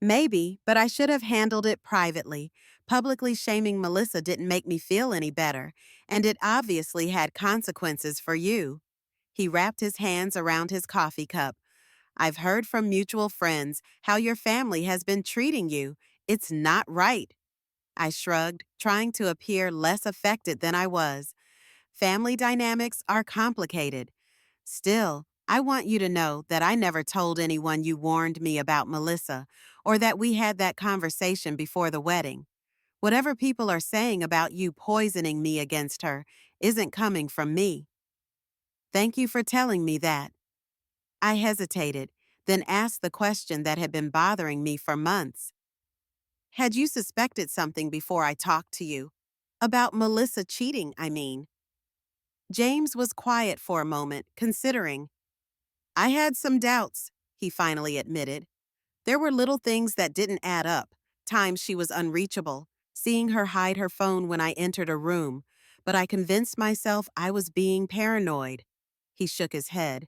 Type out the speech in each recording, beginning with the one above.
Maybe, but I should have handled it privately. Publicly shaming Melissa didn't make me feel any better, and it obviously had consequences for you. He wrapped his hands around his coffee cup. I've heard from mutual friends how your family has been treating you. It's not right. I shrugged, trying to appear less affected than I was. Family dynamics are complicated. Still, I want you to know that I never told anyone you warned me about Melissa or that we had that conversation before the wedding. Whatever people are saying about you poisoning me against her isn't coming from me. Thank you for telling me that. I hesitated, then asked the question that had been bothering me for months. Had you suspected something before I talked to you? About Melissa cheating, I mean. James was quiet for a moment, considering. I had some doubts, he finally admitted. There were little things that didn't add up, times she was unreachable, seeing her hide her phone when I entered a room, but I convinced myself I was being paranoid. He shook his head.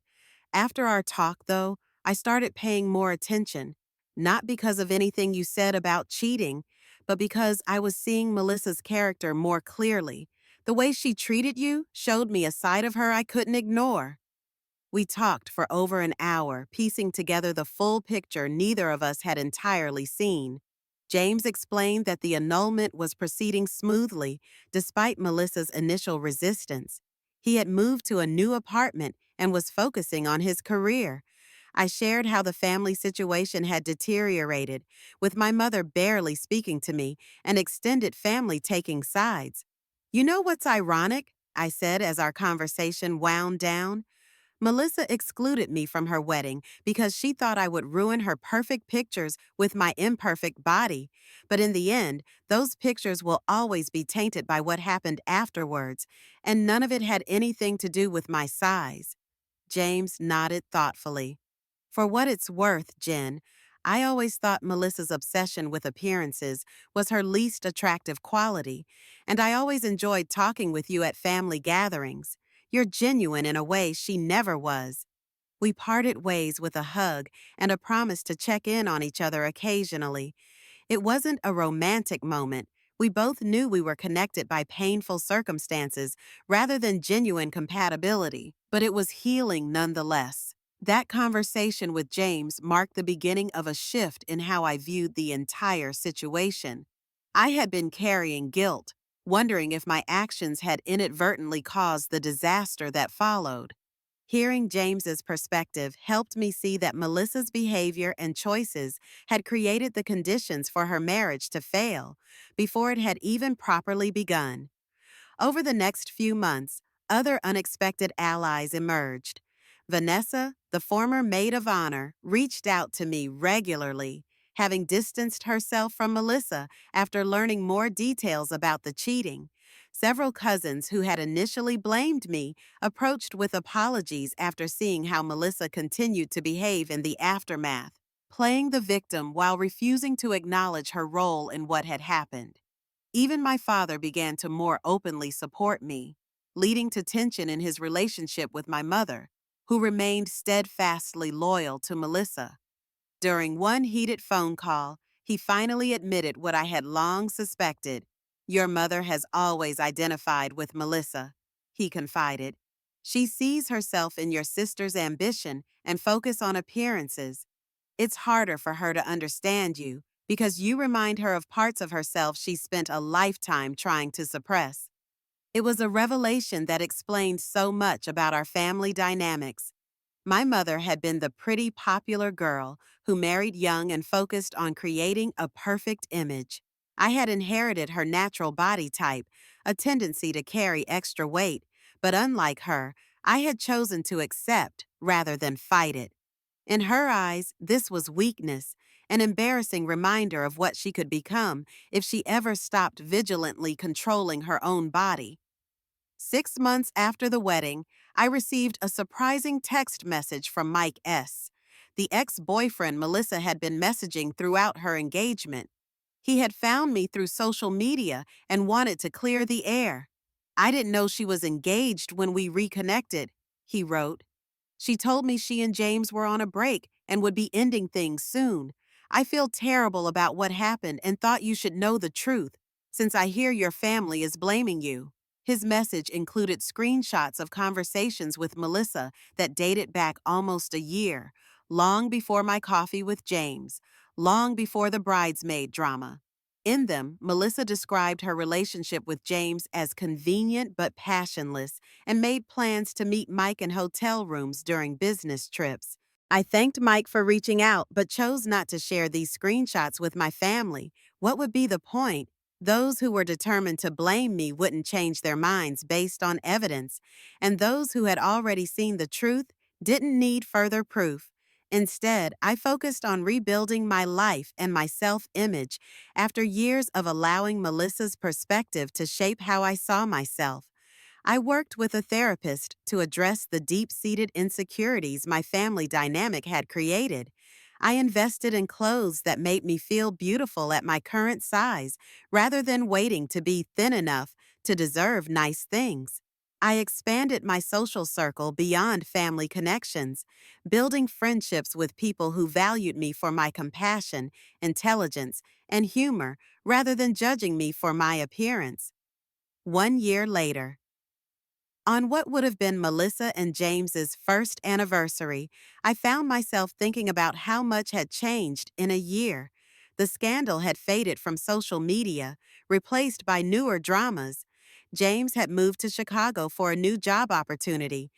After our talk, though, I started paying more attention, not because of anything you said about cheating, but because I was seeing Melissa's character more clearly. The way she treated you showed me a side of her I couldn't ignore. We talked for over an hour, piecing together the full picture neither of us had entirely seen. James explained that the annulment was proceeding smoothly, despite Melissa's initial resistance. He had moved to a new apartment and was focusing on his career. I shared how the family situation had deteriorated, with my mother barely speaking to me and extended family taking sides. You know what's ironic? I said as our conversation wound down. Melissa excluded me from her wedding because she thought I would ruin her perfect pictures with my imperfect body. But in the end, those pictures will always be tainted by what happened afterwards, and none of it had anything to do with my size. James nodded thoughtfully. For what it's worth, Jen, I always thought Melissa's obsession with appearances was her least attractive quality, and I always enjoyed talking with you at family gatherings. You're genuine in a way she never was. We parted ways with a hug and a promise to check in on each other occasionally. It wasn't a romantic moment. We both knew we were connected by painful circumstances rather than genuine compatibility, but it was healing nonetheless. That conversation with James marked the beginning of a shift in how I viewed the entire situation. I had been carrying guilt, wondering if my actions had inadvertently caused the disaster that followed. Hearing James's perspective helped me see that Melissa's behavior and choices had created the conditions for her marriage to fail before it had even properly begun. Over the next few months, other unexpected allies emerged. Vanessa, the former maid of honor, reached out to me regularly, having distanced herself from Melissa after learning more details about the cheating. Several cousins who had initially blamed me approached with apologies after seeing how Melissa continued to behave in the aftermath, playing the victim while refusing to acknowledge her role in what had happened. Even my father began to more openly support me, leading to tension in his relationship with my mother, who remained steadfastly loyal to Melissa. During one heated phone call, he finally admitted what I had long suspected. Your mother has always identified with Melissa, he confided. She sees herself in your sister's ambition and focus on appearances. It's harder for her to understand you because you remind her of parts of herself she spent a lifetime trying to suppress. It was a revelation that explained so much about our family dynamics. My mother had been the pretty, popular girl who married young and focused on creating a perfect image. I had inherited her natural body type, a tendency to carry extra weight, but unlike her, I had chosen to accept rather than fight it. In her eyes, this was weakness, an embarrassing reminder of what she could become if she ever stopped vigilantly controlling her own body. 6 months after the wedding, I received a surprising text message from Mike S., the ex-boyfriend Melissa had been messaging throughout her engagement. He had found me through social media and wanted to clear the air. I didn't know she was engaged when we reconnected, he wrote. She told me she and James were on a break and would be ending things soon. I feel terrible about what happened and thought you should know the truth, since I hear your family is blaming you. His message included screenshots of conversations with Melissa that dated back almost a year, long before my coffee with James, long before the bridesmaid drama. In them, Melissa described her relationship with James as convenient but passionless and made plans to meet Mike in hotel rooms during business trips. I thanked Mike for reaching out, but chose not to share these screenshots with my family. What would be the point? Those who were determined to blame me wouldn't change their minds based on evidence, and those who had already seen the truth didn't need further proof. Instead, I focused on rebuilding my life and my self-image after years of allowing Melissa's perspective to shape how I saw myself. I worked with a therapist to address the deep-seated insecurities my family dynamic had created. I invested in clothes that made me feel beautiful at my current size, rather than waiting to be thin enough to deserve nice things. I expanded my social circle beyond family connections, building friendships with people who valued me for my compassion, intelligence, and humor rather than judging me for my appearance. 1 year later, on what would have been Melissa and James's first anniversary, I found myself thinking about how much had changed in a year. The scandal had faded from social media, replaced by newer dramas. James had moved to Chicago for a new job opportunity.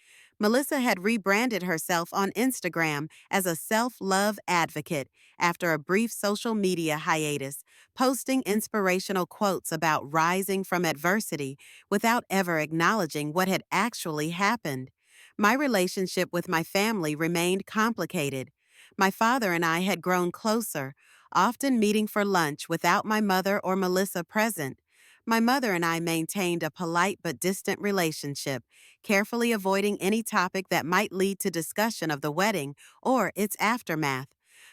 Melissa had rebranded herself on Instagram as a self-love advocate after a brief social media hiatus, posting inspirational quotes about rising from adversity without ever acknowledging what had actually happened. My relationship with my family remained complicated. My father and I had grown closer, often meeting for lunch without my mother or Melissa present. My mother and I maintained a polite but distant relationship, carefully avoiding any topic that might lead to discussion of the wedding or its aftermath.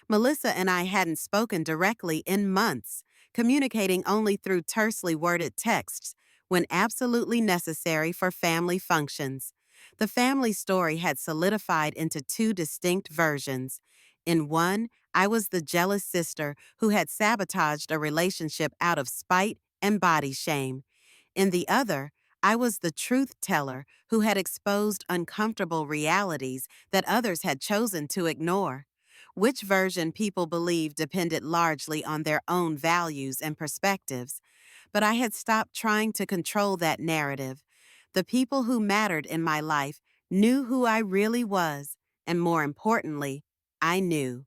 Melissa and I hadn't spoken directly in months, communicating only through tersely worded texts when absolutely necessary for family functions. The family story had solidified into two distinct versions. In one, I was the jealous sister who had sabotaged a relationship out of spite and body shame. In the other, I was the truth teller who had exposed uncomfortable realities that others had chosen to ignore. Which version people believed depended largely on their own values and perspectives, but I had stopped trying to control that narrative. The people who mattered in my life knew who I really was, and more importantly, I knew.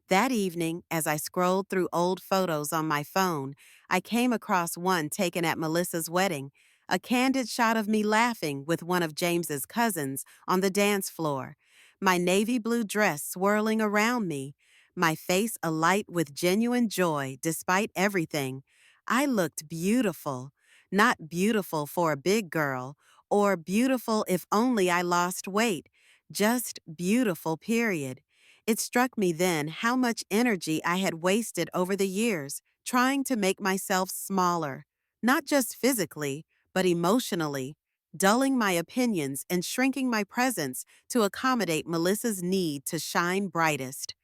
That evening, as I scrolled through old photos on my phone, I came across one taken at Melissa's wedding, a candid shot of me laughing with one of James's cousins on the dance floor, my navy blue dress swirling around me, my face alight with genuine joy despite everything. I looked beautiful, not beautiful for a big girl, or beautiful if only I lost weight, just beautiful, period. It struck me then how much energy I had wasted over the years trying to make myself smaller, not just physically, but emotionally, dulling my opinions and shrinking my presence to accommodate Melissa's need to shine brightest.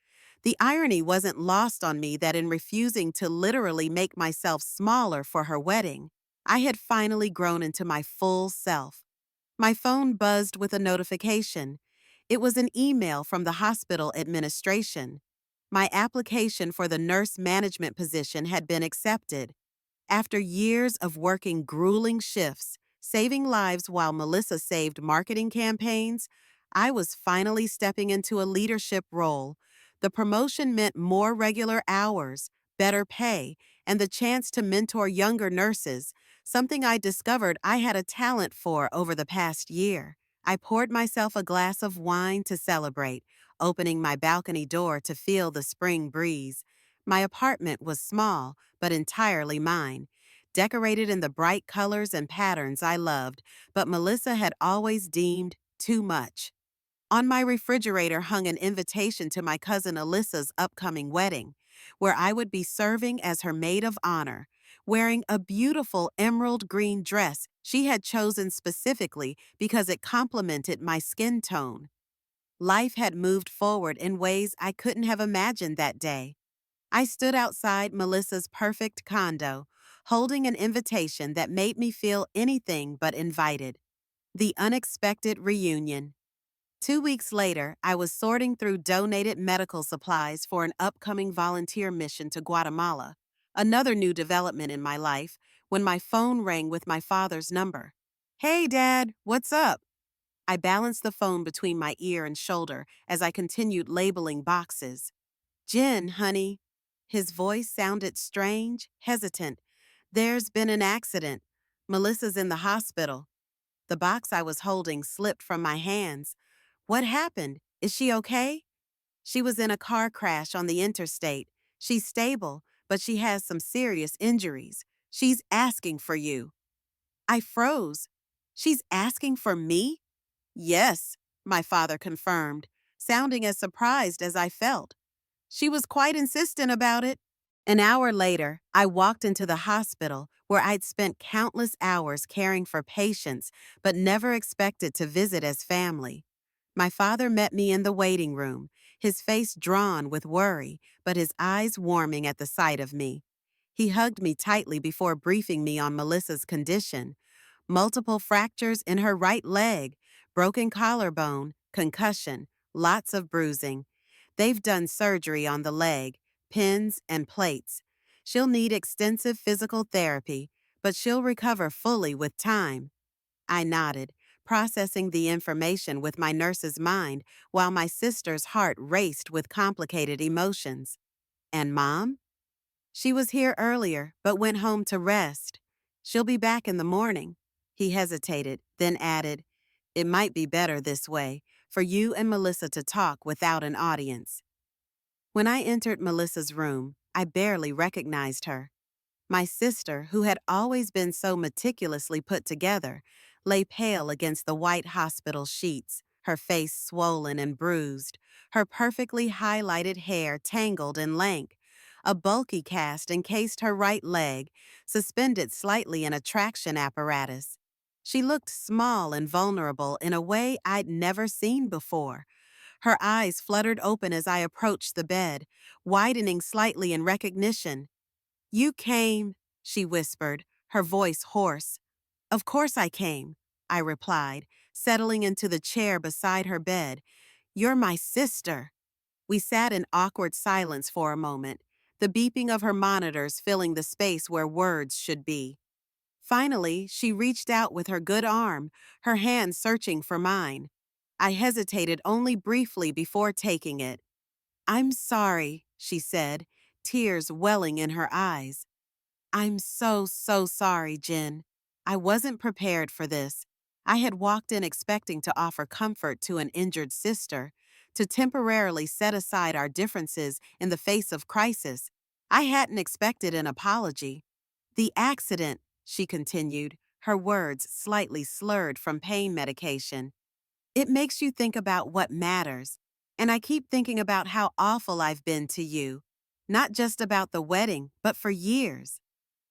The irony wasn't lost on me that in refusing to literally make myself smaller for her wedding, I had finally grown into my full self. My phone buzzed with a notification. It was an email from the hospital administration. My application for the nurse management position had been accepted. After years of working grueling shifts, saving lives while Melissa saved marketing campaigns, I was finally stepping into a leadership role. The promotion meant more regular hours, better pay, and the chance to mentor younger nurses, something I discovered I had a talent for over the past year. I poured myself a glass of wine to celebrate, opening my balcony door to feel the spring breeze. My apartment was small, but entirely mine, decorated in the bright colors and patterns I loved, but Melissa had always deemed too much. On my refrigerator hung an invitation to my cousin Alyssa's upcoming wedding, where I would be serving as her maid of honor, wearing a beautiful emerald green dress she had chosen specifically because it complemented my skin tone. Life had moved forward in ways I couldn't have imagined that day. I stood outside Melissa's perfect condo, holding an invitation that made me feel anything but invited. The unexpected reunion. 2 weeks later, I was sorting through donated medical supplies for an upcoming volunteer mission to Guatemala, another new development in my life, when my phone rang with my father's number. Hey, Dad, what's up? I balanced the phone between my ear and shoulder as I continued labeling boxes. Jen, honey. His voice sounded strange, hesitant. There's been an accident. Melissa's in the hospital. The box I was holding slipped from my hands. What happened? Is she okay? She was in a car crash on the interstate. She's stable, but she has some serious injuries. She's asking for you. I froze. She's asking for me? Yes, my father confirmed, sounding as surprised as I felt. She was quite insistent about it. An hour later, I walked into the hospital where I'd spent countless hours caring for patients but never expected to visit as family. My father met me in the waiting room, his face drawn with worry, but his eyes warming at the sight of me. He hugged me tightly before briefing me on Melissa's condition. Multiple fractures in her right leg, broken collarbone, concussion, lots of bruising. They've done surgery on the leg, pins and plates. She'll need extensive physical therapy, but she'll recover fully with time. I nodded, processing the information with my nurse's mind while my sister's heart raced with complicated emotions. And Mom? She was here earlier, but went home to rest. She'll be back in the morning. He hesitated, then added, It might be better this way, for you and Melissa to talk without an audience. When I entered Melissa's room, I barely recognized her. My sister, who had always been so meticulously put together, lay pale against the white hospital sheets, her face swollen and bruised, her perfectly highlighted hair tangled and lank. A bulky cast encased her right leg, suspended slightly in a traction apparatus. She looked small and vulnerable in a way I'd never seen before. Her eyes fluttered open as I approached the bed, widening slightly in recognition. You came, she whispered, her voice hoarse. Of course I came, I replied, settling into the chair beside her bed. You're my sister. We sat in awkward silence for a moment, the beeping of her monitors filling the space where words should be. Finally, she reached out with her good arm, her hand searching for mine. I hesitated only briefly before taking it. I'm sorry, she said, tears welling in her eyes. I'm so sorry, Jen. I wasn't prepared for this. I had walked in expecting to offer comfort to an injured sister, to temporarily set aside our differences in the face of crisis. I hadn't expected an apology. The accident, she continued, her words slightly slurred from pain medication. It makes you think about what matters. And I keep thinking about how awful I've been to you. Not just about the wedding, but for years.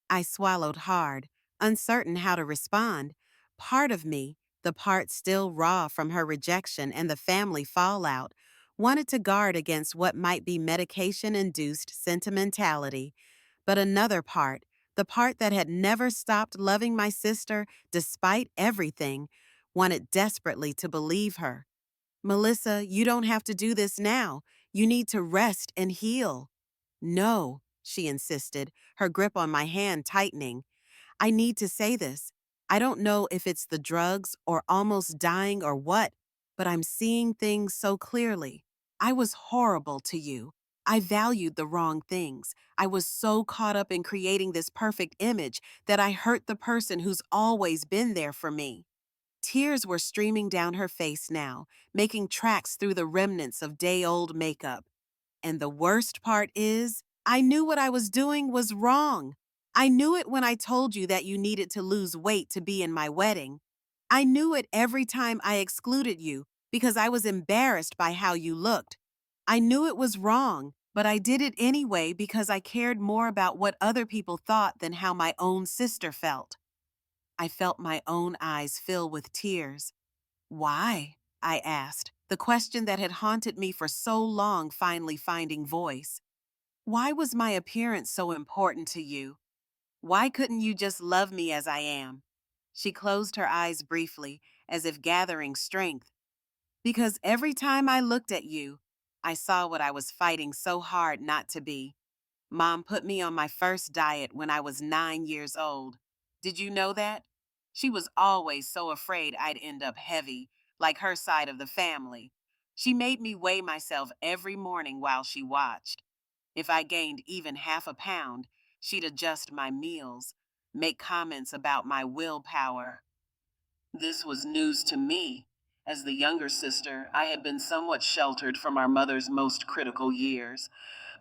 I swallowed hard, uncertain how to respond. Part of me, the part still raw from her rejection and the family fallout, wanted to guard against what might be medication-induced sentimentality. But another part, the part that had never stopped loving my sister despite everything, wanted desperately to believe her. Melissa, you don't have to do this now. You need to rest and heal. No, she insisted, her grip on my hand tightening. I need to say this. I don't know if it's the drugs or almost dying or what, but I'm seeing things so clearly. I was horrible to you. I valued the wrong things. I was so caught up in creating this perfect image that I hurt the person who's always been there for me. Tears were streaming down her face now, making tracks through the remnants of day-old makeup. And the worst part is, I knew what I was doing was wrong. I knew it when I told you that you needed to lose weight to be in my wedding. I knew it every time I excluded you because I was embarrassed by how you looked. I knew it was wrong, but I did it anyway because I cared more about what other people thought than how my own sister felt. I felt my own eyes fill with tears. Why? I asked, the question that had haunted me for so long finally finding voice. Why was my appearance so important to you? Why couldn't you just love me as I am? She closed her eyes briefly, as if gathering strength. Because every time I looked at you, I saw what I was fighting so hard not to be. Mom put me on my first diet when I was 9 years old. Did you know that? She was always so afraid I'd end up heavy, like her side of the family. She made me weigh myself every morning while she watched. If I gained even half a pound, she'd adjust my meals, make comments about my willpower. This was news to me. As the younger sister, I had been somewhat sheltered from our mother's most critical years.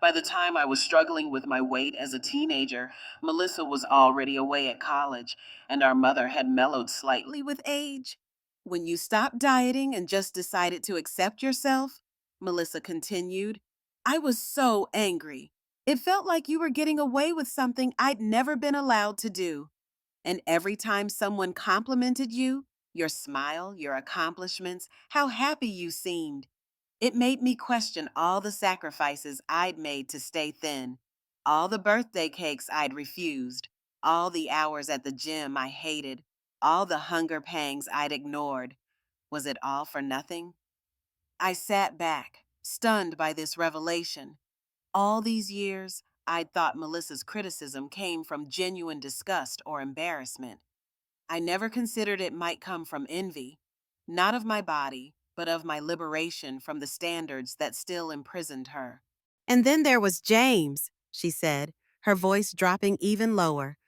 By the time I was struggling with my weight as a teenager, Melissa was already away at college, and our mother had mellowed slightly with age. When you stopped dieting and just decided to accept yourself, Melissa continued, I was so angry. It felt like you were getting away with something I'd never been allowed to do. And every time someone complimented you, your smile, your accomplishments, how happy you seemed, it made me question all the sacrifices I'd made to stay thin, all the birthday cakes I'd refused, all the hours at the gym I hated, all the hunger pangs I'd ignored. Was it all for nothing? I sat back, stunned by this revelation. All these years, I'd thought Melissa's criticism came from genuine disgust or embarrassment. I never considered it might come from envy, not of my body, but of my liberation from the standards that still imprisoned her. And then there was James, she said, her voice dropping even lower.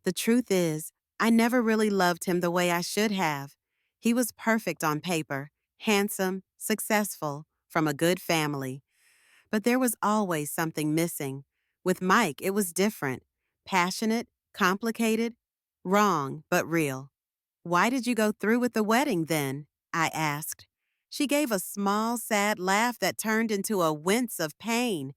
The truth is, I never really loved him the way I should have. He was perfect on paper, handsome, successful, from a good family. But there was always something missing. With Mike, it was different. Passionate, complicated, wrong, but real. Why did you go through with the wedding then? I asked. She gave a small, sad laugh that turned into a wince of pain.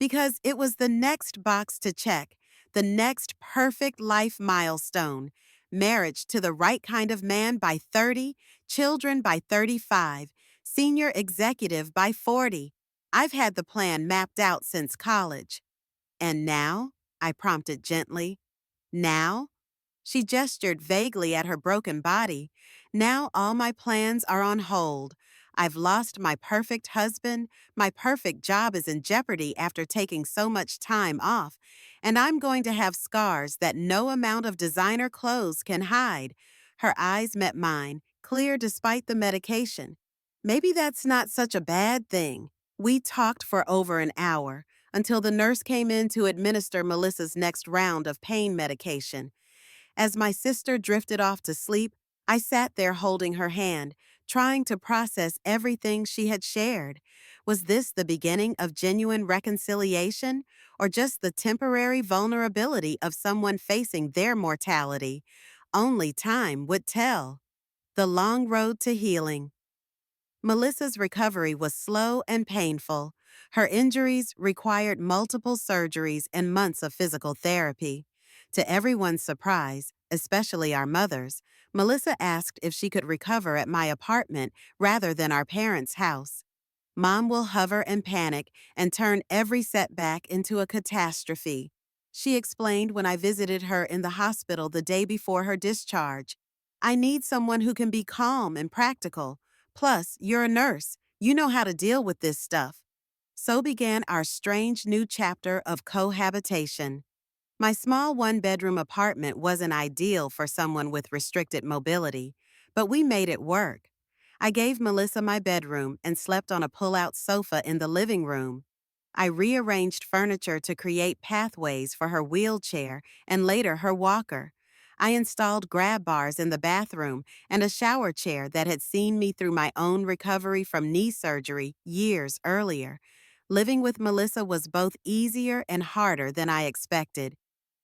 Because it was the next box to check, the next perfect life milestone. Marriage to the right kind of man by 30, children by 35, senior executive by 40. I've had the plan mapped out since college. And now? I prompted gently. Now? She gestured vaguely at her broken body. Now all my plans are on hold. I've lost my perfect husband, my perfect job is in jeopardy after taking so much time off, and I'm going to have scars that no amount of designer clothes can hide. Her eyes met mine, clear despite the medication. Maybe that's not such a bad thing. We talked for over an hour, until the nurse came in to administer Melissa's next round of pain medication. As my sister drifted off to sleep, I sat there holding her hand, trying to process everything she had shared. Was this the beginning of genuine reconciliation, or just the temporary vulnerability of someone facing their mortality? Only time would tell. The long road to healing. Melissa's recovery was slow and painful. Her injuries required multiple surgeries and months of physical therapy. To everyone's surprise, especially our mother's, Melissa asked if she could recover at my apartment rather than our parents' house. Mom will hover and panic and turn every setback into a catastrophe, she explained when I visited her in the hospital the day before her discharge. I need someone who can be calm and practical. Plus, you're a nurse. You know how to deal with this stuff. So began our strange new chapter of cohabitation. My small one-bedroom apartment wasn't ideal for someone with restricted mobility, but we made it work. I gave Melissa my bedroom and slept on a pull-out sofa in the living room. I rearranged furniture to create pathways for her wheelchair and later her walker. I installed grab bars in the bathroom and a shower chair that had seen me through my own recovery from knee surgery years earlier. Living with Melissa was both easier and harder than I expected.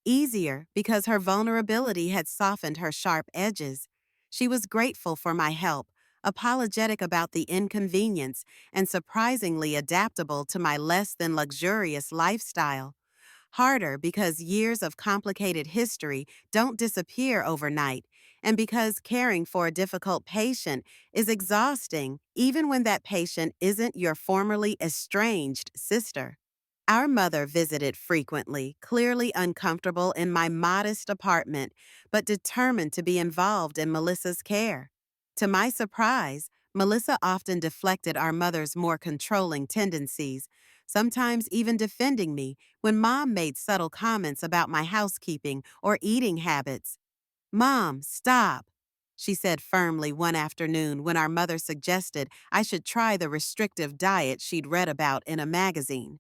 Easier because her vulnerability had softened her sharp edges. She was grateful for my help, apologetic about the inconvenience, and surprisingly adaptable to my less than luxurious lifestyle. Harder because years of complicated history don't disappear overnight, and because caring for a difficult patient is exhausting even when that patient isn't your formerly estranged sister. Our mother visited frequently, clearly uncomfortable in my modest apartment, but determined to be involved in Melissa's care. To my surprise, Melissa often deflected our mother's more controlling tendencies, sometimes even defending me when Mom made subtle comments about my housekeeping or eating habits. Mom, stop, she said firmly one afternoon when our mother suggested I should try the restrictive diet she'd read about in a magazine.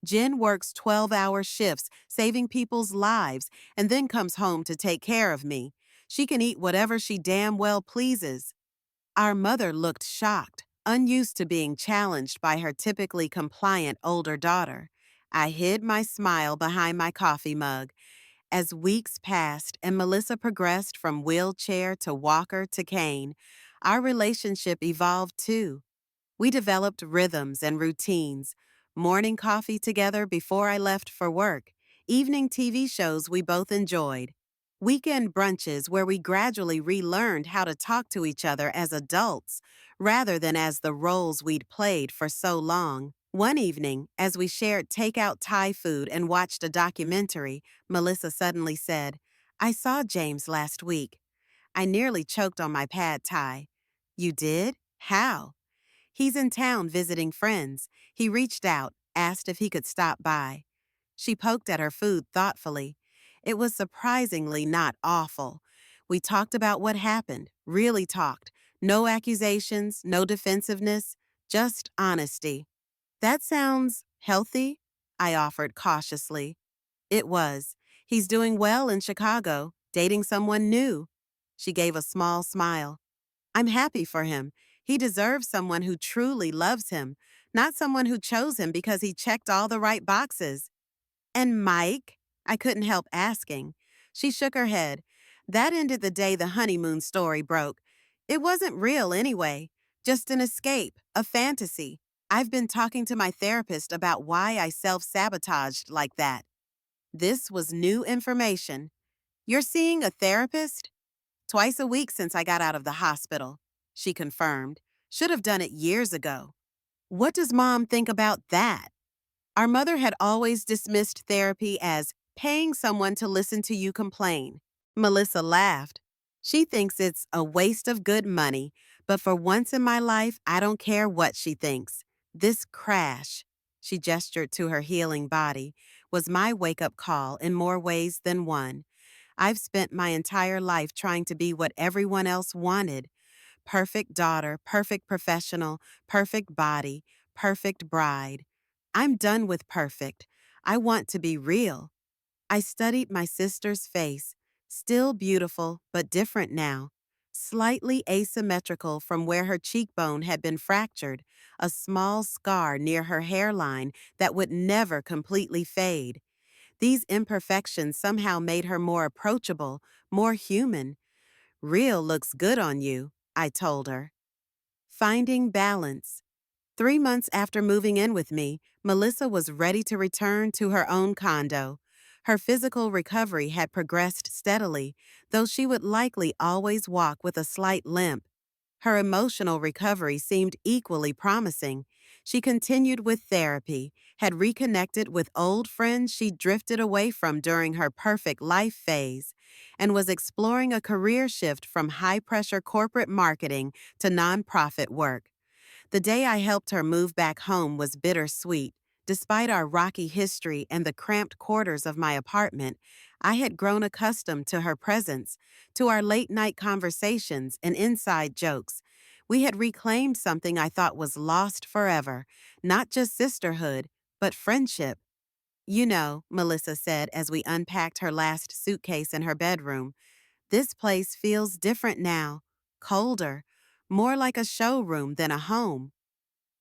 Jen works 12-hour shifts, saving people's lives, and then comes home to take care of me. She can eat whatever she damn well pleases. Our mother looked shocked, unused to being challenged by her typically compliant older daughter. I hid my smile behind my coffee mug. As weeks passed and Melissa progressed from wheelchair to walker to cane, our relationship evolved too. We developed rhythms and routines: morning coffee together before I left for work, evening TV shows we both enjoyed, weekend brunches where we gradually relearned how to talk to each other as adults rather than as the roles we'd played for so long. One evening, as we shared takeout Thai food and watched a documentary, Melissa suddenly said, "I saw James last week." I nearly choked on my pad Thai. "You did? How?" "He's in town visiting friends. He reached out, asked if he could stop by." She poked at her food thoughtfully. It was surprisingly not awful. We talked about what happened, really talked. No accusations, no defensiveness, just honesty. "That sounds healthy," I offered cautiously. It was. "He's doing well in Chicago, dating someone new." She gave a small smile. "I'm happy for him. He deserves someone who truly loves him, not someone who chose him because he checked all the right boxes." "And Mike?" I couldn't help asking. She shook her head. "That ended the day the honeymoon story broke. It wasn't real anyway, just an escape, a fantasy. I've been talking to my therapist about why I self-sabotaged like that." This was new information. "You're seeing a therapist?" "Twice a week since I got out of the hospital," she confirmed. "Should have done it years ago." "What does Mom think about that?" Our mother had always dismissed therapy as paying someone to listen to you complain. Melissa laughed. "She thinks it's a waste of good money, but for once in my life, I don't care what she thinks. This crash," she gestured to her healing body, "was my wake-up call in more ways than one. I've spent my entire life trying to be what everyone else wanted: perfect daughter, perfect professional, perfect body, perfect bride. I'm done with perfect. I want to be real." I studied my sister's face, still beautiful but different now, slightly asymmetrical from where her cheekbone had been fractured, a small scar near her hairline that would never completely fade. These imperfections somehow made her more approachable, more human. "Real looks good on you," I told her. Finding balance. 3 months after moving in with me, Melissa was ready to return to her own condo. Her physical recovery had progressed steadily, though she would likely always walk with a slight limp. Her emotional recovery seemed equally promising. She continued with therapy, had reconnected with old friends she drifted away from during her perfect life phase, and was exploring a career shift from high-pressure corporate marketing to nonprofit work. The day I helped her move back home was bittersweet. Despite our rocky history and the cramped quarters of my apartment, I had grown accustomed to her presence, to our late-night conversations and inside jokes. We had reclaimed something I thought was lost forever, not just sisterhood, but friendship. "You know," Melissa said as we unpacked her last suitcase in her bedroom, "this place feels different now, colder, more like a showroom than a home."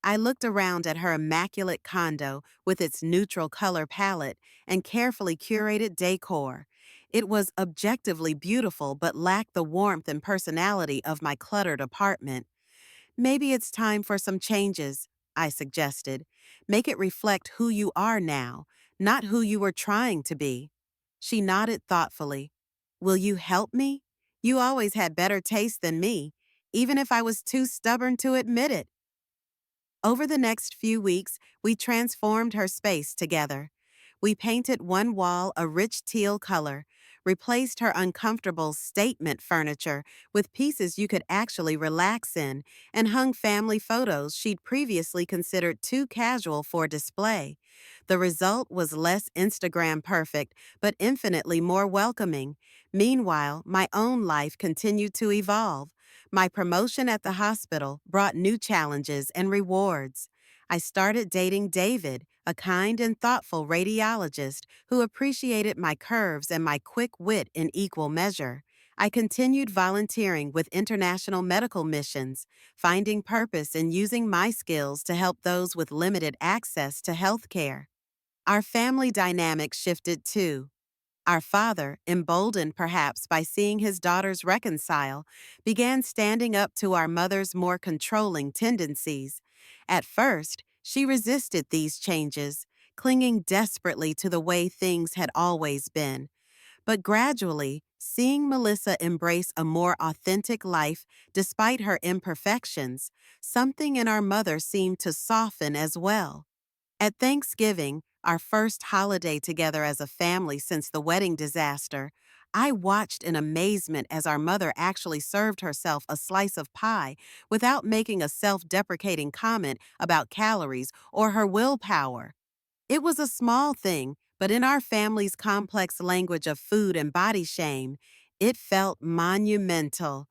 I looked around at her immaculate condo with its neutral color palette and carefully curated decor. It was objectively beautiful but lacked the warmth and personality of my cluttered apartment. "Maybe it's time for some changes," I suggested. "Make it reflect who you are now, not who you were trying to be." She nodded thoughtfully. "Will you help me? You always had better taste than me, even if I was too stubborn to admit it." Over the next few weeks, we transformed her space together. We painted one wall a rich teal color, replaced her uncomfortable statement furniture with pieces you could actually relax in, and hung family photos she'd previously considered too casual for display. The result was less Instagram perfect, but infinitely more welcoming. Meanwhile, my own life continued to evolve. My promotion at the hospital brought new challenges and rewards. I started dating David, a kind and thoughtful radiologist who appreciated my curves and my quick wit in equal measure. I continued volunteering with international medical missions, finding purpose in using my skills to help those with limited access to health care. Our family dynamic shifted too. Our father, emboldened perhaps by seeing his daughters reconcile, began standing up to our mother's more controlling tendencies. At first, she resisted these changes, clinging desperately to the way things had always been. But gradually, seeing Melissa embrace a more authentic life despite her imperfections, something in our mother seemed to soften as well. At Thanksgiving, our first holiday together as a family since the wedding disaster, I watched in amazement as our mother actually served herself a slice of pie without making a self-deprecating comment about calories or her willpower. It was a small thing, but in our family's complex language of food and body shame, it felt monumental.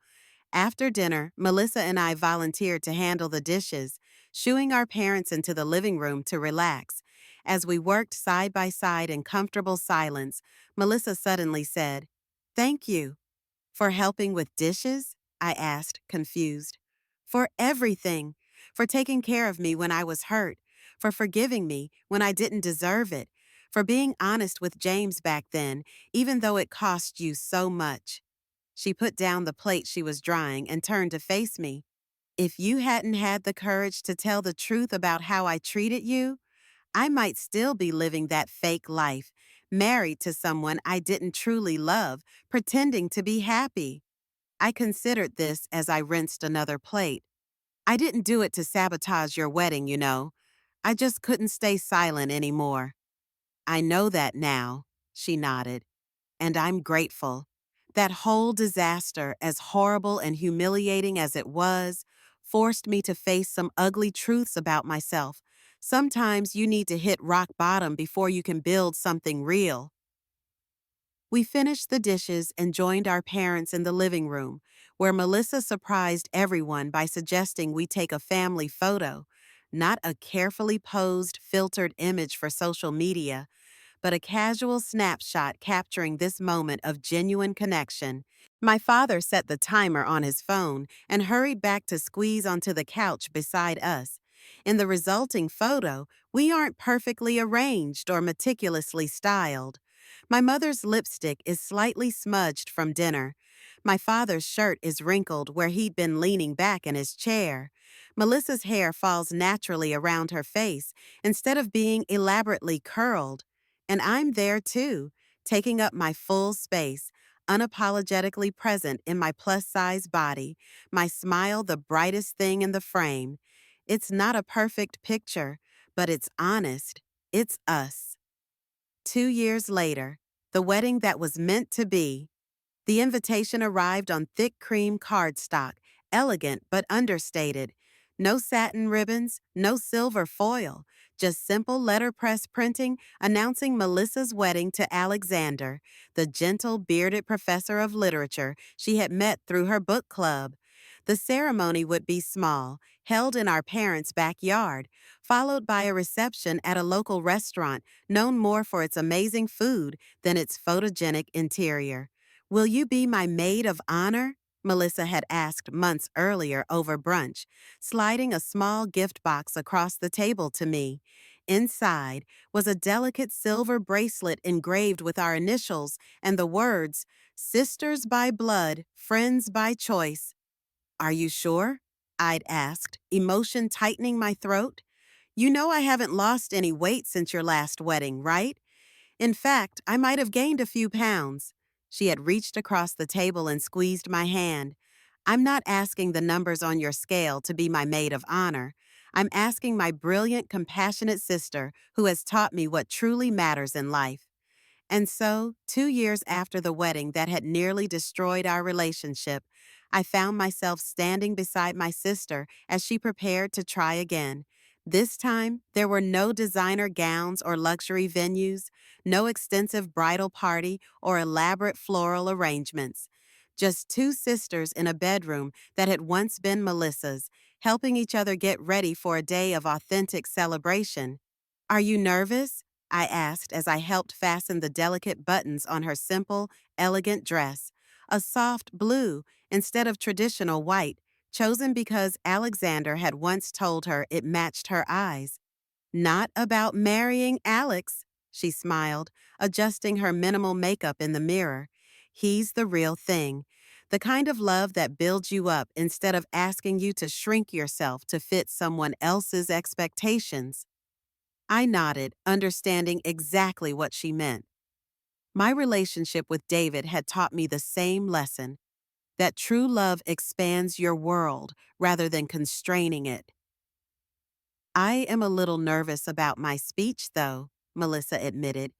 After dinner, Melissa and I volunteered to handle the dishes, shooing our parents into the living room to relax. As we worked side by side in comfortable silence, Melissa suddenly said, "Thank you." "For helping with dishes?" I asked, confused. "For everything. For taking care of me when I was hurt. For forgiving me when I didn't deserve it. For being honest with James back then, even though it cost you so much." She put down the plate she was drying and turned to face me. "If you hadn't had the courage to tell the truth about how I treated you, I might still be living that fake life, married to someone I didn't truly love, pretending to be happy." I considered this as I rinsed another plate. "I didn't do it to sabotage your wedding, you know. I just couldn't stay silent anymore." "I know that now," she nodded. "And I'm grateful. That whole disaster, as horrible and humiliating as it was, forced me to face some ugly truths about myself. Sometimes you need to hit rock bottom before you can build something real." We finished the dishes and joined our parents in the living room, where Melissa surprised everyone by suggesting we take a family photo, not a carefully posed, filtered image for social media, but a casual snapshot capturing this moment of genuine connection. My father set the timer on his phone and hurried back to squeeze onto the couch beside us. In the resulting photo, we aren't perfectly arranged or meticulously styled. My mother's lipstick is slightly smudged from dinner. My father's shirt is wrinkled where he'd been leaning back in his chair. Melissa's hair falls naturally around her face instead of being elaborately curled. And I'm there too, taking up my full space, unapologetically present in my plus-size body, my smile the brightest thing in the frame. It's not a perfect picture, but it's honest. It's us. 2 years later, the wedding that was meant to be. The invitation arrived on thick cream cardstock, elegant but understated. No satin ribbons, no silver foil, just simple letterpress printing announcing Melissa's wedding to Alexander, the gentle, bearded professor of literature she had met through her book club. The ceremony would be small, held in our parents' backyard, followed by a reception at a local restaurant known more for its amazing food than its photogenic interior. "Will you be my maid of honor?" Melissa had asked months earlier over brunch, sliding a small gift box across the table to me. Inside was a delicate silver bracelet engraved with our initials and the words, "Sisters by blood, friends by choice." "Are you sure?" I'd asked, emotion tightening my throat. "You know I haven't lost any weight since your last wedding, right? In fact, I might have gained a few pounds." She had reached across the table and squeezed my hand. "I'm not asking the numbers on your scale to be my maid of honor. I'm asking my brilliant, compassionate sister who has taught me what truly matters in life. And so, 2 years after the wedding that had nearly destroyed our relationship, I found myself standing beside my sister as she prepared to try again. This time, there were no designer gowns or luxury venues, no extensive bridal party or elaborate floral arrangements. Just two sisters in a bedroom that had once been Melissa's, helping each other get ready for a day of authentic celebration. Are you nervous? I asked as I helped fasten the delicate buttons on her simple, elegant dress, a soft blue instead of traditional white, chosen because Alexander had once told her it matched her eyes. Not about marrying Alex, she smiled, adjusting her minimal makeup in the mirror. He's the real thing. The kind of love that builds you up instead of asking you to shrink yourself to fit someone else's expectations. I nodded, understanding exactly what she meant. My relationship with David had taught me the same lesson, that true love expands your world rather than constraining it. I am a little nervous about my speech, though, Melissa admitted.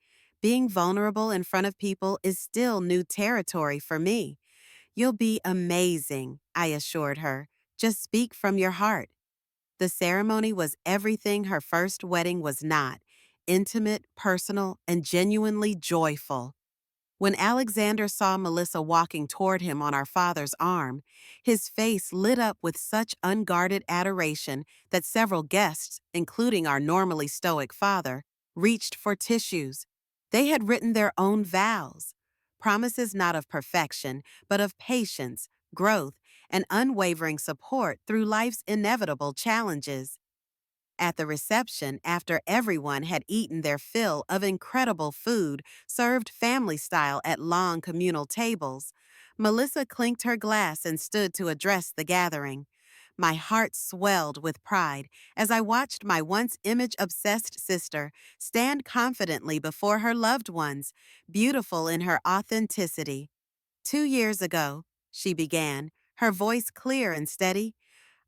Being vulnerable in front of people is still new territory for me. You'll be amazing, I assured her. Just speak from your heart. The ceremony was everything her first wedding was not: intimate, personal, and genuinely joyful. When Alexander saw Melissa walking toward him on our father's arm, his face lit up with such unguarded adoration that several guests, including our normally stoic father, reached for tissues. They had written their own vows, promises not of perfection, but of patience, growth, and unwavering support through life's inevitable challenges. At the reception, after everyone had eaten their fill of incredible food served family style at long communal tables, Melissa clinked her glass and stood to address the gathering. My heart swelled with pride as I watched my once image-obsessed sister stand confidently before her loved ones, beautiful in her authenticity. 2 years ago, she began, her voice clear and steady,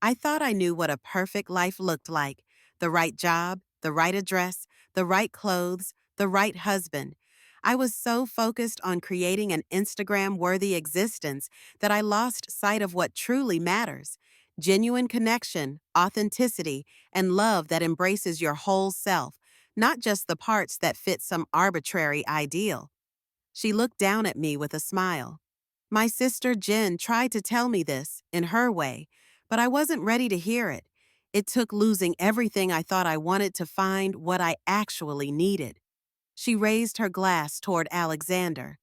I thought I knew what a perfect life looked like: the right job, the right address, the right clothes, the right husband. I was so focused on creating an Instagram-worthy existence that I lost sight of what truly matters: genuine connection, authenticity, and love that embraces your whole self, not just the parts that fit some arbitrary ideal. She looked down at me with a smile. My sister Jen tried to tell me this, in her way, but I wasn't ready to hear it. It took losing everything I thought I wanted to find what I actually needed. She raised her glass toward Alexander.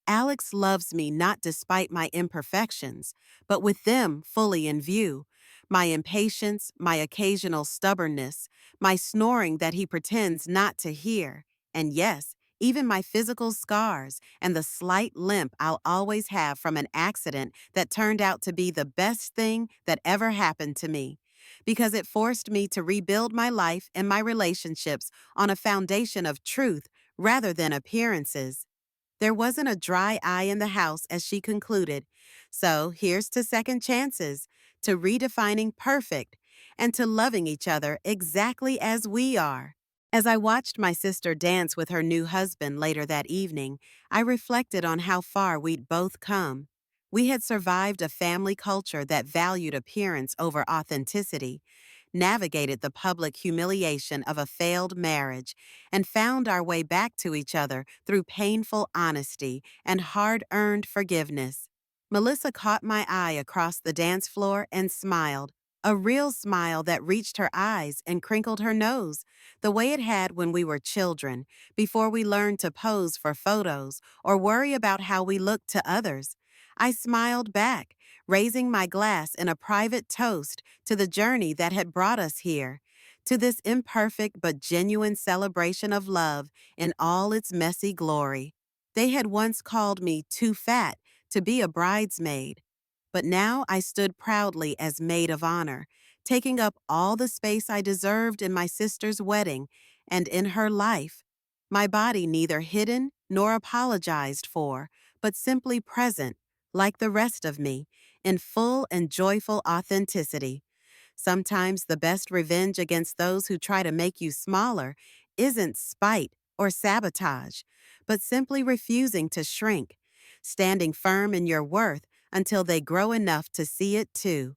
Alex loves me not despite my imperfections, but with them fully in view. My impatience, my occasional stubbornness, my snoring that he pretends not to hear, and yes, even my physical scars and the slight limp I'll always have from an accident that turned out to be the best thing that ever happened to me, because it forced me to rebuild my life and my relationships on a foundation of truth rather than appearances. There wasn't a dry eye in the house as she concluded. So here's to second chances, to redefining perfect, and to loving each other exactly as we are. As I watched my sister dance with her new husband later that evening, I reflected on how far we'd both come. We had survived a family culture that valued appearance over authenticity, navigated the public humiliation of a failed marriage, and found our way back to each other through painful honesty and hard-earned forgiveness. Melissa caught my eye across the dance floor and smiled, a real smile that reached her eyes and crinkled her nose, the way it had when we were children, before we learned to pose for photos or worry about how we looked to others. I smiled back, raising my glass in a private toast to the journey that had brought us here, to this imperfect but genuine celebration of love in all its messy glory. They had once called me too fat to be a bridesmaid, but now I stood proudly as maid of honor, taking up all the space I deserved in my sister's wedding and in her life. My body neither hidden nor apologized for, but simply present, like the rest of me, in full and joyful authenticity. Sometimes the best revenge against those who try to make you smaller isn't spite or sabotage, but simply refusing to shrink, standing firm in your worth until they grow enough to see it too.